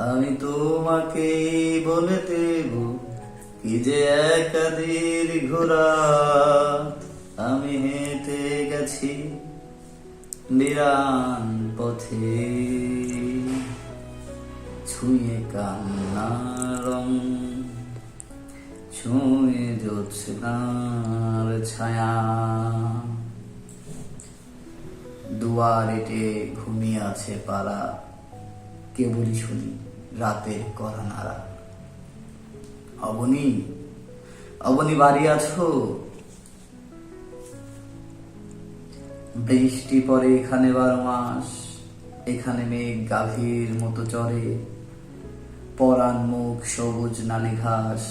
আমি তোমাকে বলে দেব কি যে একাদির ঘোরা, আমি হেঁটে গেছি বিরান পথে, ছুঁয়ে কান্নার রং, ছুঁয়ে জ্যোৎস্নার ছায়া। দুয়ারেটে ঘুমিয়ে আছে পাড়া, কেবলই শুনি রাতের করা নাড়া। অবনী, অবনী বাড়ি আছো? বৃষ্টি পড়ে এখানে 12 মাস, এখানে মেঘ গাভীর মতো চড়ে, পরাণ মুখ সবুজ নালি ঘাস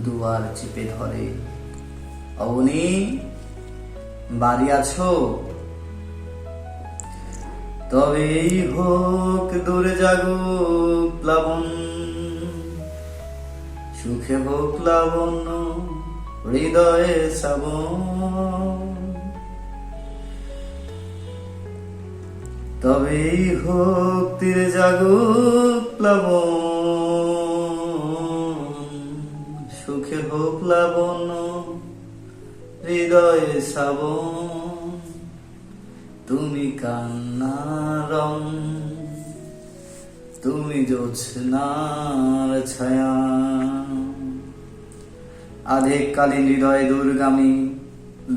দুয়ার চেপে ধরে। অবনী বাড়ি আছো? তবেই হোক দূরে জাগুক প্লাবন, সুখে হোক লাবণ্য হৃদয়ে শ্রাবণ। তবেই হোক তীরে জাগুক প্লাবন, সুখে হোক লাবণ্য হৃদয়ে শ্রাবণ। তুমি কান্নার রং, তুমি জ্যোৎস্নার ছায়া। আধেক কালীন হৃদয়ে দুর্গামী,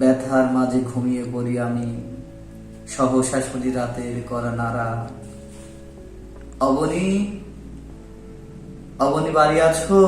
ব্যথার মাঝে ঘুমিয়ে পড়ি আমি, সহসা শুনি রাতের করা নাড়া। অবনী, অবনী বাড়ি আছো?